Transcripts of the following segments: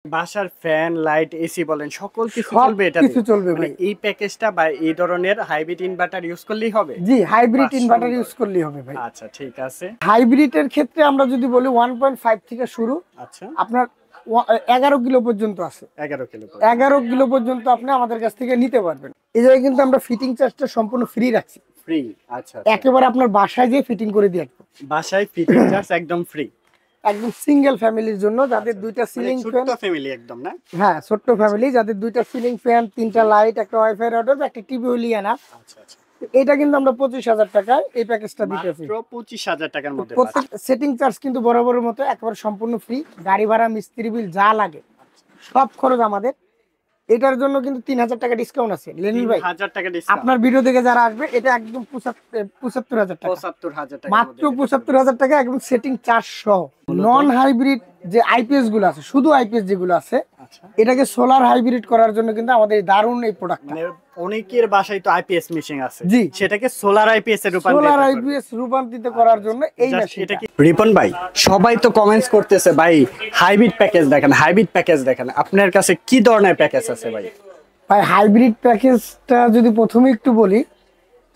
বাসার fan, light, AC বলেন সকল কিছু সব চলবে এটা কিছু দিয়ে? চলবে মানে ভাই। এই প্যাকেজটা বা এই ধরনের হাইব্রিড ইনভার্টার ইউজ করলেই হবে? জি, হাইব্রিড বাহ! ইনভার্টার সুন্দর। ইউজ করলেই হবে ভাই। আচ্ছা ঠিক আছে। হাইব্রিডের ক্ষেত্রে আমরা যদি বলি 1.5 থেকে শুরু, আচ্ছা আপনার 11 কিলো পর্যন্ত আছে। 11 কিলো পর্যন্ত। 11 কিলো পর্যন্ত আপনি আমাদের কাছ থেকে নিতে পারবেন। এই জায়গায় কিন্তু আমরা ফিটিং চার্জটা সম্পূর্ণ ফ্রি রাখছি। ফ্রি? আচ্ছা, আচ্ছা। একেবারে আপনার বাসায় যেয়ে ফিটিং করে দিয়ে আসবো। বাসায় ফিটিং চার্জ একদম ফ্রি? একদম সিঙ্গেল ফ্যামিলির জন্য যাদের আচ্ছা, দুইটা মানে সিলিং ছোট্ট ফ্যান। ফ্যামিলি একদম না? হ্যাঁ, ছোট্ট আচ্ছা, ফ্যামিলি যাদের দুইটা সিলিং ফ্যান, তিনটা লাইট, একটা ওয়াইফাই রাউটার, একটা টিভি হলিয়ে না। আচ্ছা, আচ্ছা। এটা কিন্তু আমরা 25,000 টাকায় এই প্যাকেজটা দিতেছি। মাত্র 25,000 টাকার মধ্যে প্রত্যেক পাচ্ছেন। সেটিং চার্জ কিন্তু বরাবরের মতো একেবারে সম্পূর্ণ ফ্রি। গাড়ি ভাড়া, মিস্ত্রি বিল যা লাগে সব খরচ আমাদের। এটার জন্য কিন্তু 3,000 টাকা ডিসকাউন্ট আছে লেনিন ভাই। 3,000 টাকা ডিসকাউন্ট? আপনার ভিডিও থেকে যারা আসবে এটা একদম 75,000 টাকা, 75,000 টাকার মাত্র মধ্যে পেয়ে যাচ্ছেন। 75,000 টাকা একদম সেটিং চার্জ সহ। নন হাইব্রিড যে আইপিএস গুলো আছে, শুধু আইপিএস যেগুলো আছে, আচ্ছা, এটাকে সোলার হাইব্রিড করার জন্য কিন্তু আমাদের এই দারুণ এই প্রোডাক্টটা। মানে অনেকের বাসায় তো আইপিএস মেশিন আছে, জি, সেটাকে সোলার আইপিএস এ রূপান্তরিত সোলার করবে। আইপিএস রূপান্তরিত করার জন্য এই Just মেশিনটা। এটা কি রিপন ভাই, সবাই তো কমেন্টস করতেছে ভাই হাইব্রিড প্যাকেজ দেখেন, হাইব্রিড প্যাকেজ দেখেন, আপনার কাছে কি ধরনের প্যাকেজ আছে ভাই? ভাই হাইব্রিড প্যাকেজটা যদি প্রথমে একটু বলি,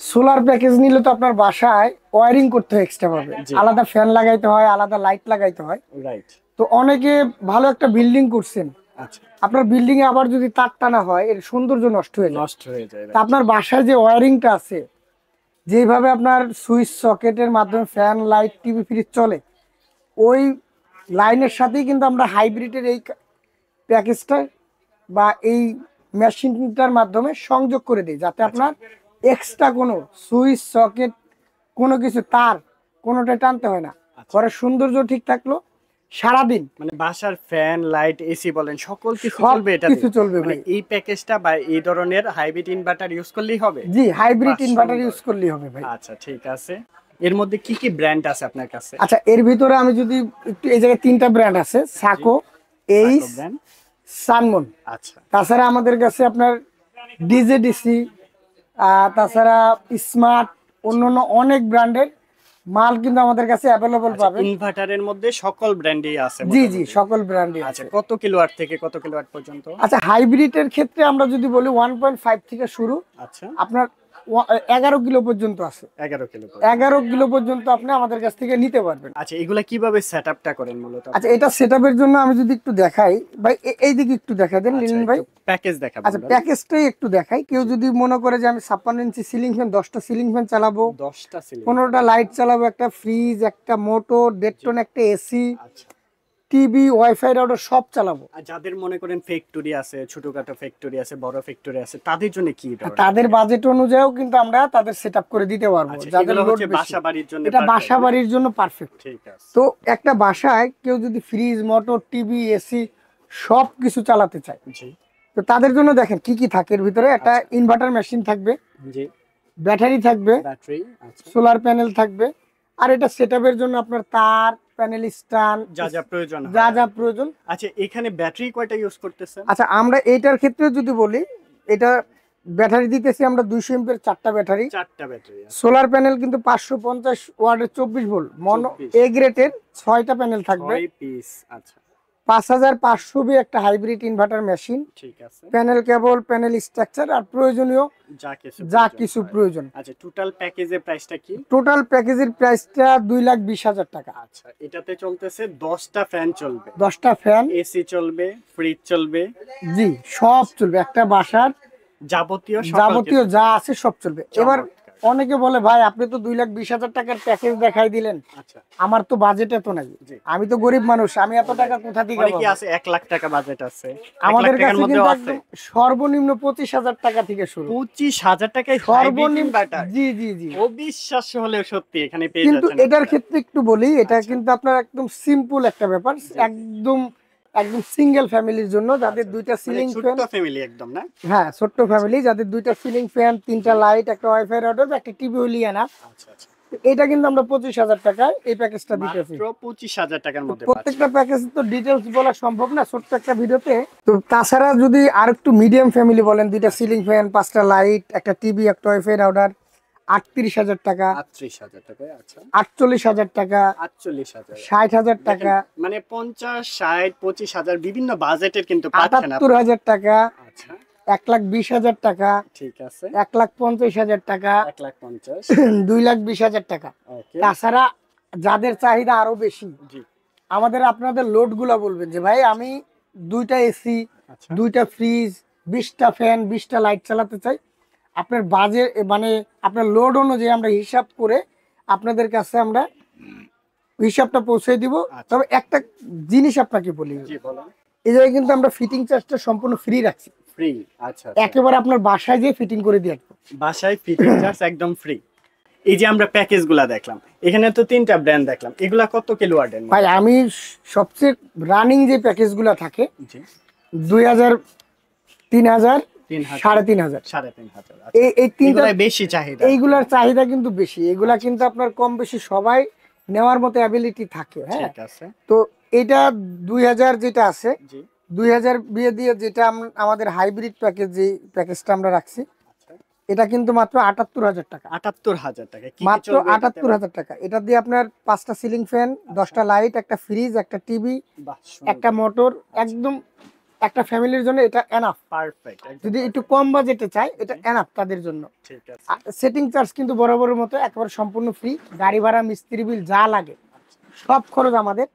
সোলার প্যাকেজ নিলে তো আপনার বাসায় ওয়্যারিং করতে হয় এক্সট্রা ভাবে, জি। আলাদা ফ্যান লাগাইতে হয়, আলাদা লাইট লাগাইতে হয়। রাইট। তো অনেকে ভালো একটা বিল্ডিং করছেন, আচ্ছা, আপনার বিল্ডিং এ আবার যদি তার টানা হয় এর সৌন্দর্য নষ্ট হয়ে যায়। নষ্ট হয়ে যায়। তা আপনার বাসায় যে ওয়্যারিংটা আছে, যেভাবে আপনার সুইচ সকেটের মাধ্যমে ফ্যান, লাইট, টিভি, ফ্রিজ চলে, ওই লাইনের সাথেই কিন্তু আমরা হাইব্রিডের এই প্যাকেজটা বা এই মেশিনটার মাধ্যমে সংযোগ করে দিই, যাতে আপনার এক্সট্রা কোনো সুইচ সকেট, কোনো কিছু তার কোনোটা টানতে হয় না। ঘরের সৌন্দর্য ঠিক থাকলো সারাদিন। মানে বাসার ফ্যান, লাইট, এসি বলেন সকল কিছু সব চলবে এটা কিছু দিয়ে? চলবে মানে ভাই। এই প্যাকেজটা বা এই ধরনের হাইব্রিড ইনভার্টার ইউজ করলেই হবে? জি, হাইব্রিড বাহ, ইনভার্টার সুন্দর। ইউজ করলেই হবে ভাই। আচ্ছা ঠিক আছে। এর মধ্যে কি কি ব্র্যান্ড আছে আপনার কাছে? আচ্ছা, এর ভিতরে আমি যদি একটু, এই জায়গায় তিনটা ব্র্যান্ড আছে, সাকো, এইস, ব্র্যান্ড। সানমন। আচ্ছা তাছাড়া আমাদের কাছে আপনার ডিজেডিসি, তাছাড়া স্মার্ট, অন্যান্য অনেক ব্র্যান্ডের মাল কিন্তু আমাদের কাছে অ্যাভেলেবল পাবেন। ইনভার্টারের মধ্যে সকল ব্র্যান্ডই আছে জি জি, মোটামুটি? সকল ব্র্যান্ডই আচ্ছা, আছে। কত কিলোওয়াট থেকে কত কিলোওয়াট পর্যন্ত? আচ্ছা, হাইব্রিডের ক্ষেত্রে আমরা যদি বলি 1.5 থেকে শুরু, আচ্ছা, আপনার 11 কিলো পর্যন্ত আছে। 11 কিলো পর্যন্ত। 11 কিলো পর্যন্ত আপনি আমাদের কাছ থেকে নিতে পারবেন। আচ্ছা, এগুলা কিভাবে সেটআপটা করেন মূলত? আচ্ছা, এটা সেটআপের জন্য আমি যদি একটু দেখাই ভাই, এইদিকে একটু দেখাই দেন লিলিন ভাই। প্যাকেজ দেখাবেন? আচ্ছা, প্যাকেজটাই একটু দেখাই। কেউ যদি মনে করে যে আমি 56 ইঞ্চি সিলিং ফ্যান, 10টা সিলিং ফ্যান চালাবো, 10টা সিলিং, 15টা লাইট চালাবো, একটা ফ্রিজ, একটা মোটর, 1.5 টন একটা এসি, আচ্ছা। টিভি, ওয়াইফাই রাউটার সব চালাবো। আর যাদের মনে করেন ফ্যাক্টরি আছে, ছোটখাটো ফ্যাক্টরি আছে, বড় ফ্যাক্টরি আছে, তাদের জন্য কি ধরনের? তাদের বাজেট অনুযায়ীও কিন্তু আমরা তাদের সেটআপ করে দিতে পারবো। আচ্ছা, যাদের এগুলো লোড হচ্ছে বেশি, বাসা বাড়ির জন্য এটা perfect, বাসা বাড়ির জন্য পারফেক্ট। ঠিক আছে। তো একটা বাসায় কেউ যদি ফ্রিজ, মোটর, টিভি, এসি সব কিছু চালাতে চায়, জি তো তাদের জন্য দেখেন কি কি থাকে এর ভিতরে। একটা ইনভার্টার মেশিন থাকবে, জি। ব্যাটারি থাকবে, ব্যাটারি, আচ্ছা। সোলার প্যানেল থাকবে, আর এটা সেটআপের জন্য আপনার তার, প্যানেল স্ট্যান্ড, যা যা প্রয়োজন হয়। যা যা প্রয়োজন। আচ্ছা, এখানে ব্যাটারি কয়টা ইউজ করতেছেন? আচ্ছা, আমরা এইটার ক্ষেত্রে যদি বলি, এটা ব্যাটারি দিতেছি আমরা 200 এমপির 4টা ব্যাটারি। 4টা ব্যাটারি। সোলার প্যানেল কিন্তু 550 ওয়াটের 24 ভোল্ট মনো 24 এ গ্রেডের 6টা প্যানেল থাকবে। 6 পিস, আচ্ছা 5500 বি একটা হাইব্রিড ইনভার্টার মেশিন, ঠিক আছে। প্যানেল কেবল, প্যানেল স্ট্রাকচার আর প্রয়োজনীয় যা কিছু প্রয়োজন। আচ্ছা, টোটাল প্যাকেজের প্রাইসটা কি? টোটাল প্যাকেজের প্রাইসটা 2,20,000 টাকা। আচ্ছা, এটাতে চলতেছে 10টা ফ্যান চলবে, 10টা ফ্যান, এসি চলবে, ফ্রিজ চলবে, জি সব চলবে। একটা বাসার যাবতীয় যাবতীয় কিছু। যা আছে সব চলবে। এবার চমৎকার। অনেকে বলে ভাই আপনি তো 2,20,000 টাকার প্যাকেজ দেখাই দিলেন, আচ্ছা, আমার তো বাজেট এত নাই, জি। আমি তো গরিব মানুষ, আমি এত টাকা কোথা থেকে অনেকে পাবো? আছে 1 লাখ টাকা বাজেট আছে, 1 আমাদের লাখ টাকার কাছে মধ্যেও কিন্তু আছে। একদম সর্বনিম্ন 25,000 টাকা থেকে শুরু। 25,000 টাকায় সর্বনিম্ন, ইনভার্টার? জি জি জি। অবিশ্বাস্য হলেও সত্যি এখানে পেয়ে কিন্তু যাচ্ছেন এটার আপনারা। ক্ষেত্রে একটু বলি, এটা আচ্ছা। কিন্তু আপনার একদম সিম্পল একটা ব্যাপার, একদম একদম সিঙ্গেল ফ্যামিলির জন্য যাদের দুইটা মানে সিলিং ছোট্ট ফ্যান। ফ্যামিলি একদম না? হ্যাঁ, ছোট্ট ফ্যামিলি যাদের দুইটা সিলিং ফ্যান, তিনটা লাইট, একটা ওয়াইফাই রাউটার, একটা টিভি হলিয়ে না। আচ্ছা আচ্ছা। এটা কিন্তু আমরা 25,000 টাকায় এই প্যাকেজটা দিতেছি। মাত্র 25,000 টাকার মধ্যে প্রত্যেকটা প্যাকেজ তো ডিটেলস বলা সম্ভব না ছোট্ট একটা ভিডিওতে। তো তাছাড়া যদি আর একটু মিডিয়াম ফ্যামিলি বলেন, দুইটা সিলিং ফ্যান, 5টা লাইট, একটা টিভি, একটা ওয়াইফাই রাউটার, 38,000 টাকা, 38,000 টাকা। আচ্ছা 48,000 টাকা, 48,000, 60,000 টাকা, মানে 50, 60, 25,000 বিভিন্ন বাজেটের কিন্তু পাচ্ছেন আপনি। 78,000 টাকা, আচ্ছা 1,20,000 টাকা, ঠিক আছে, 1,50,000 টাকা, 1,50,000। 2,20,000 টাকা। ওকে তাছাড়া যাদের চাহিদা আরো বেশি, জি আমাদের আপনাদের লোড গুলা বলবেন যে ভাই আমি 2টা এসি, আচ্ছা 2টা ফ্রিজ, 20টা ফ্যান, 20টা লাইট চালাতে চাই। আপনার বাজেট মানে আপনার লোড অনুযায়ী আমরা হিসাব করে আপনাদের কাছে আমরা হিসাবটা পৌঁছে দিব। আচ্ছা। তবে একটা জিনিস আপনাকে বলি, জি বলেন। এই জায়গায় কিন্তু আমরা ফিটিং চার্জটা সম্পূর্ণ ফ্রি রাখছি। ফ্রি? আচ্ছা একেবারে আপনার বাসায় যেয়ে ফিটিং করে দিয়ে আসবো। বাসায় ফিটিং চার্জ একদম ফ্রি। এই যে আমরা প্যাকেজগুলা দেখলাম, এখানে তো 3টা ব্র্যান্ড দেখলাম, এগুলা কত কিলোওয়াটের? ভাই আমি সবচেয়ে রানিং যে প্যাকেজগুলো থাকে জি 2,000, 3,000, 3,000, 3,500, 3,500। এই তিনটা এগুলাই বেশি চাহিদা। এইগুলার চাহিদা কিন্তু বেশি। এগুলা কিন্তু আপনার কম বেশি সবাই নেওয়ার মতো অ্যাবিলিটি থাকে। হ্যাঁ ঠিক আছে তো এটা 2,000 যেটা আছে, জি 2,000 বিয়ে দিয়ে যেটা আমাদের হাইব্রিড প্যাকেজ, যে প্যাকেজটা আমরা রাখছি, আচ্ছা এটা কিন্তু মাত্র 78,000 টাকা। 78,000 টাকা। কি কি মাত্র চলবে এটাতে? 78,000 টাকা। এটা দিয়ে আপনার 5টা সিলিং ফ্যান, 10টা লাইট, একটা ফ্রিজ, একটা টিভি, বাহ সুন্দর, একটা মোটর, একদম একটা ফ্যামিলির জন্য এটা এনাফ। পারফেক্ট। যদি একটু কম বাজেটে চাই এটা এনাফ তাদের জন্য। ঠিক আছে সেটিং চার্জ কিন্তু বরাবরের মতো একেবারে সম্পূর্ণ ফ্রি। গাড়ি ভাড়া, মিস্ত্রি বিল যা লাগে সব খরচ আমাদের।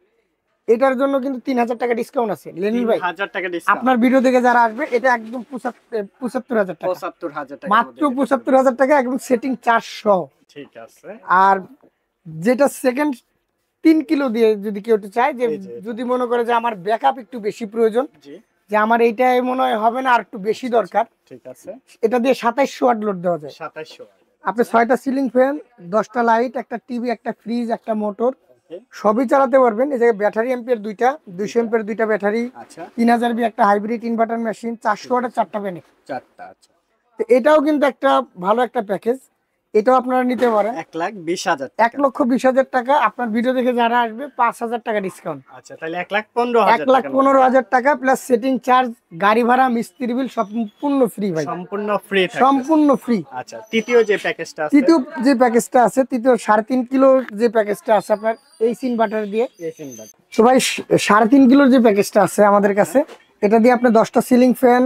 এটার জন্য কিন্তু 3,000 টাকা ডিসকাউন্ট আছে লেনিন ভাই। 3,000 টাকা ডিসকাউন্ট। আপনার ভিডিও থেকে যারা আসবে এটা একদম 75,000 টাকা, 75,000 টাকা মাত্র 75,000 টাকা, একদম সেটিং চার্জ সহ। ঠিক আছে আর যেটা সেকেন্ড 3 কিলো দিয়ে যদি কেউ চায় যে, এই যে এটা। যদি মনে করে যে আমার ব্যাকআপ একটু বেশি প্রয়োজন, জি যে আমার এইটাই মনে হয় হবে না আর একটু বেশি দরকার, ঠিক আছে এটা দিয়ে 2700 ওয়াট লোড দেওয়া যায়। 2700। আপনি 6টা সিলিং ফ্যান, 10টা লাইট, একটা টিভি, একটা ফ্রিজ, একটা মোটর ওকে সবই চালাতে পারবেন। এই জায়গায় ব্যাটারি এম্পিয়ার 2টা, 200 এম্পিয়ার 2টা ব্যাটারি, আচ্ছা 3,000 বি একটা হাইব্রিড ইনভার্টার মেশিন, 400 ওয়াটের 4টা প্যানেল। 4টা। আচ্ছা তো এটাও কিন্তু একটা ভালো একটা প্যাকেজ, এটাও আপনারা নিতে পারেন। 1,20,000 টাকা। 1,20,000 টাকা। আপনার ভিডিও দেখে যারা আসবে 5,000 টাকা ডিসকাউন্ট। আচ্ছা তাহলে 1,15,000 টাকা। 1,15,000 টাকা প্লাস সেটিং চার্জ, গাড়ি ভাড়া, মিস্ত্রি বিল সম্পূর্ণ ফ্রি ভাই, সম্পূর্ণ ফ্রি থাকবে। সম্পূর্ণ ফ্রি। আচ্ছা তৃতীয় যে প্যাকেজটা আছে, তৃতীয় যে প্যাকেজটা আছে, তৃতীয় 3.5 কিলো যে প্যাকেজটা আছে আপনার এসি ইনভার্টার দিয়ে, এসিন বাট। তো ভাই 3.5 কিলোর যে প্যাকেজটা আছে আমাদের কাছে, এটা দিয়ে আপনি 10টা সিলিং ফ্যান,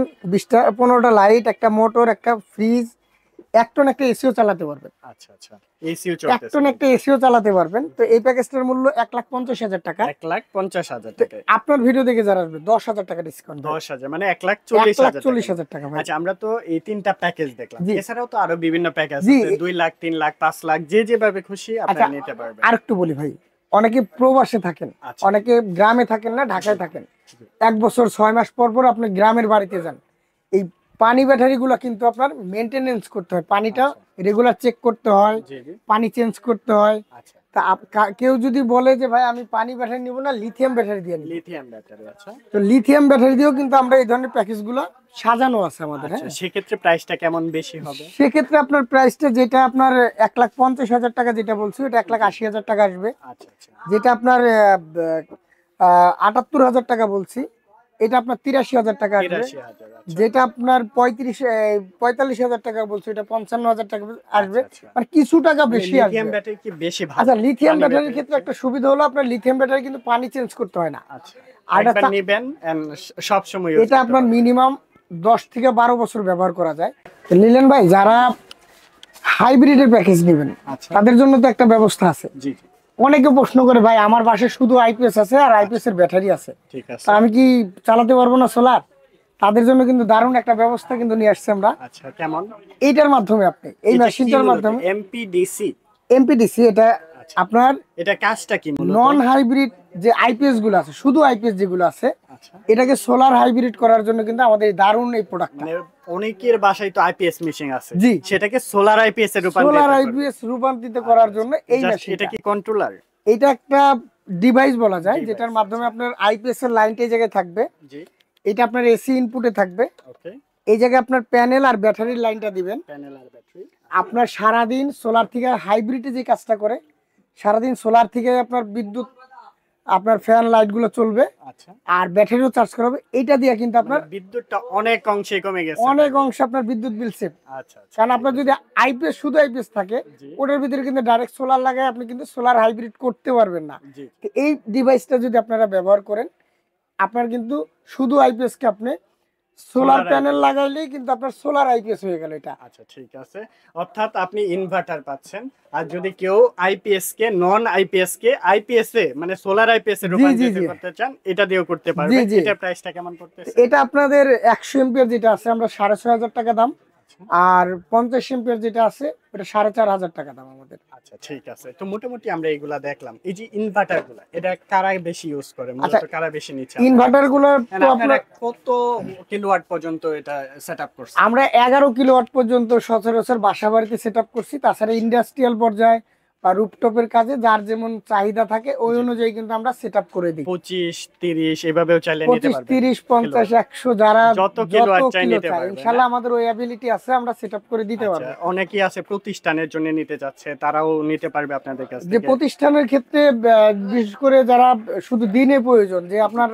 15টা লাইট, একটা মোটর, একটা ফ্রিজ, 1 টন একটা এসিও চালাতে পারবেন। আচ্ছা আচ্ছা এসিও 1 চলতেছে। টন একটা এসিও চালাতে পারবেন। তো এই প্যাকেজটার মূল্য 1,50,000 টাকা। 1,50,000 তো টাকা। আপনার ভিডিও দেখে যারা আসবে 10,000 টাকা ডিসকাউন্ট। 10,000 মানে 1,40,000 টাকা। 1,40,000 টাকা ভাই। আচ্ছা আমরা তো এই 3টা প্যাকেজ দেখলাম, জি। এছাড়াও তো আরো বিভিন্ন প্যাকেজ জি। আছে, 2 লাখ, 3 লাখ, 5 লাখ, যে যেভাবে খুশি আচ্ছা আপনারা নিতে পারবেন। আরেকটু বলি ভাই, অনেকে প্রবাসে থাকেন, আচ্ছা। অনেকে গ্রামে থাকেন না, ঢাকায় থাকেন, 1 বছর 6 মাস পর পর আপনি গ্রামের বাড়িতে যান, এই পানি ব্যাটারি গুলা কিন্তু আপনার মেনটেনেন্স করতে হয়, পানিটা রেগুলার চেক করতে হয়, জি জি পানি চেঞ্জ করতে হয়। আচ্ছা তা কেউ যদি বলে যে ভাই আমি পানি ব্যাটারি নিব না, লিথিয়াম ব্যাটারি দিয়ে নিব, লিথিয়াম ব্যাটারি। আচ্ছা তো লিথিয়াম ব্যাটারি দিয়েও কিন্তু আমরা এই ধরনের প্যাকেজগুলো সাজানো আছে আমাদের। আচ্ছা হ্যাঁ সেক্ষেত্রে প্রাইসটা কেমন বেশি হবে? সেক্ষেত্রে আপনার প্রাইসটা যেটা আপনার 1,50,000 টাকা যেটা বলছি, ওটা 1,80,000 টাকা আসবে। আচ্ছা আচ্ছা যেটা আপনার 78,000 টাকা বলছি, এটা আপনার 83,000 টাকা আসবে। 83,000। আচ্ছা যেটা আপনার 45,000 টাকা বলছি, এটা 55,000 টাকা আসবে। আচ্ছা। মানে কিছু টাকা বেশি আসবে। লিথিয়াম ব্যাটারি কি বেশি ভালো? আচ্ছা লিথিয়াম পানি ব্যাটারির ক্ষেত্রে একটা সুবিধা হলো আপনার লিথিয়াম ব্যাটারি কিন্তু পানি চেঞ্জ করতে হয় না। আচ্ছা আর একবার এটা- নেবেন এন্ড সব সময় এটা আপনার মিনিমাম 10 থেকে 12 বছর ব্যবহার করা যায়। তো নিলেন ভাই, যারা হাইব্রিডের প্যাকেজ নেবেন আচ্ছা তাদের জন্য তো একটা ব্যবস্থা আছে। জি জি অনেকে প্রশ্ন করে ভাই আমার বাসায় শুধু আইপিএস আছে আর আইপিএস এর ব্যাটারি আছে, ঠিক আছে। তা আমি কি চালাতে পারবো না সোলার? তাদের জন্য কিন্তু দারুণ একটা ব্যবস্থা কিন্তু নিয়ে আসছে আমরা। আচ্ছা কেমন? এইটার মাধ্যমে আপনি এই মেশিনটার মাধ্যমে এমপিডিসি। এমপিডিসি, এটা আচ্ছা আপনার এটা কাজটা কি মূলত? নন হাইব্রিড যে আইপিএস গুলো আছে, শুধু আইপিএস যেগুলো আছে, আচ্ছা এটাকে সোলার হাইব্রিড করার জন্য কিন্তু আমাদের এই দারুণ এই প্রোডাক্টটা। মানে অনেকের বাসায় তো আইপিএস মেশিন আছে, জি। সেটাকে সোলার আইপিএস এর রূপান্তরিত সোলার করবে। আইপিএস রূপান্তরিত করার জন্য এই Just মেশিনটা, এটা কি কন্ট্রোলার? এটা একটা ডিভাইস বলা যায়, Device, যেটার মাধ্যমে আপনার আইপিএস এর লাইনটা এই জায়গায় থাকবে, জি এটা আপনার এসি ইনপুটে থাকবে, ওকে। এই জায়গায় আপনার প্যানেল আর ব্যাটারির লাইনটা দিবেন। প্যানেল আর ব্যাটারি। আপনার সারাদিন সোলার থেকে হাইব্রিডে যে কাজটা করে, সারাদিন সোলার থেকে আপনার বিদ্যুৎ আপনার ফ্যান লাইট গুলো চলবে, আচ্ছা, আর ব্যাটারিও চার্জ করা হবে। এটা দিয়ে কিন্তু আপনার মানে বিদ্যুৎটা অনেক অংশে কমে গেছে। অনেক অংশে আপনার বিদ্যুৎ বিল সেভ। আচ্ছা আচ্ছা, কারণ ঠিক আপনার আছে। যদি আইপিএস শুধু আইপিএস থাকে, জি ওটার ভিতরে কিন্তু ডাইরেক্ট সোলার লাগায় আপনি কিন্তু সোলার হাইব্রিড করতে পারবেন না। জি, তো এই ডিভাইসটা যদি আপনারা ব্যবহার করেন, আপনার কিন্তু শুধু আইপিএস কে আপনি সোলার Solar প্যানেল IPS লাগাইলেই কিন্তু আপনার সোলার আইপিএস হয়ে গেল এটা। আচ্ছা ঠিক আছে। অর্থাৎ আপনি ইনভার্টার পাচ্ছেন, আর যদি কেউ আইপিএস কে নন আইপিএস কে আইপিএস এ মানে সোলার আইপিএস এ জি, জি, রূপান্তরিত জি। করতে চান, এটা দিয়েও করতে জি, পারবেন। জি। এটার প্রাইসটা কেমন পড়তেছে? এটা আপনাদের 100 এম্পিয়ার যেটা আছে আমরা 6,500 টাকা দাম, আর 50 এম্পিয়ার যেটা আছে ওটা 4,500 টাকা দাম আমাদের। আচ্ছা ঠিক আছে। তো মোটামুটি আমরা এগুলা দেখলাম। এই যে ইনভার্টার গুলা, এটা কারা বেশি ইউজ করে, আচ্ছা, মূলত কারা বেশি নিচ্ছে আপনার ইনভার্টার কাছে? গুলো মানে তো আপনারা আপনার কত কিলোওয়াট পর্যন্ত এটা সেটআপ করছেন? আমরা 11 কিলোওয়াট পর্যন্ত সচরাচর বাসা বাড়িতে সেট আপ করছি। তাছাড়া ইন্ডাস্ট্রিয়াল পর্যায়ে বা রুফটপের কাজে যার যেমন চাহিদা থাকে ওই জি। অনুযায়ী কিন্তু আমরা সেট আপ করে দিই। 25 30 এভাবেও চাইলে নিতে 25, পারবেন। 30, 50, কিলোওয়াট। 100 যারা যত যত কিলোওয়াট চাই কিলো নিতে চায় পারবেন, ইনশাআল্লাহ আমাদের ওই অ্যাবিলিটি আছে, আমরা সেট আপ করে দিতে আচ্ছা, পারবো। অনেকেই আছে প্রতিষ্ঠানের জন্য নিতে চাচ্ছে, তারাও নিতে পারবে আপনাদের কাছ যে থেকে। প্রতিষ্ঠানের ক্ষেত্রে বিশেষ করে যারা শুধু দিনে প্রয়োজন, যে আপনার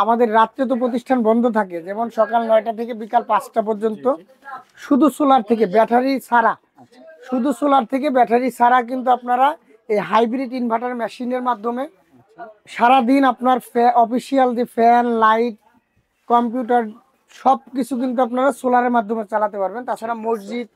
আমাদের রাত্রে তো প্রতিষ্ঠান বন্ধ থাকে, যেমন সকাল 9টা থেকে বিকাল 5টা পর্যন্ত, শুধু সোলার থেকে ব্যাটারি ছাড়া, শুধু সোলার থেকে ব্যাটারি ছাড়া কিন্তু আপনারা এই হাইব্রিড ইনভার্টার মেশিনের মাধ্যমে সারাদিন আপনার অফিসিয়াল যে ফ্যান লাইট কম্পিউটার সব কিছু কিন্তু আপনারা সোলারের মাধ্যমে চালাতে পারবেন। তাছাড়া মসজিদ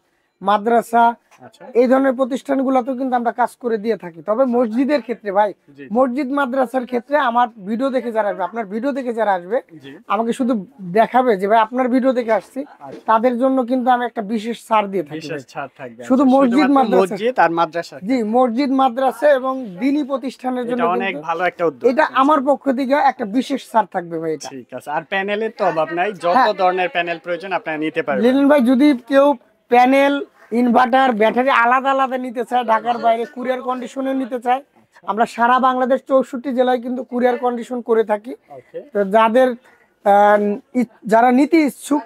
মাদ্রাসা আচ্ছা এই ধরনের প্রতিষ্ঠানগুলোতেও কিন্তু আমরা কাজ করে দিয়ে থাকি। তবে মসজিদের ক্ষেত্রে ভাই, জি মসজিদ মাদ্রাসার ক্ষেত্রে আমার ভিডিও দেখে যারা আসবে, আপনার ভিডিও দেখে যারা আসবে জি, আমাকে শুধু দেখাবে যে ভাই আপনার ভিডিও দেখে আসছি, আচ্ছা। তাদের জন্য কিন্তু আমি একটা বিশেষ ছাড় দিয়ে থাকি বিশেষ ভাই। ছাড় থাকবে। শুধু আচ্ছা, মসজিদ শুধুমাত্র মাদ্রাসা, মসজিদ আর মাদ্রাসা। জি মসজিদ মাদ্রাসা এবং দিনী প্রতিষ্ঠানের জন্য এটা অনেক কিন্তু ভালো একটা উদ্যোগ। এটা আমার পক্ষ থেকে একটা বিশেষ ছাড় থাকবে ভাই এটা। ঠিক আছে। আর প্যানেলের তো অভাব নাই, যত হ্যাঁ। ধরনের প্যানেল প্রয়োজন আপনারা নিতে পারবেন। লিটন ভাই, যদি কেউ প্যানেল ইনভার্টার ব্যাটারি আলাদা আলাদা নিতে চায়, ঢাকার বাইরে কুরিয়ার কন্ডিশনে নিতে চায়, আমরা সারা বাংলাদেশ 64 জেলায় কিন্তু কুরিয়ার কন্ডিশন করে থাকি। ওকে, তো যাদের যারা নিতে ইচ্ছুক,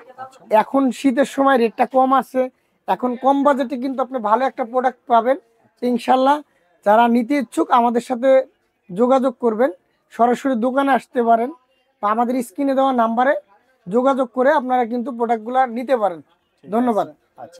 এখন শীতের সময় রেটটা কম আছে, এখন কম বাজেটে কিন্তু আপনি ভালো একটা প্রোডাক্ট পাবেন ইনশাল্লাহ। যারা নিতে ইচ্ছুক আমাদের সাথে যোগাযোগ করবেন, সরাসরি দোকানে আসতে পারেন বা আমাদের স্ক্রিনে দেওয়া নাম্বারে যোগাযোগ করে আপনারা কিন্তু প্রোডাক্টগুলো নিতে পারেন। ঠিক ধন্যবাদ। আছে। আচ্ছা।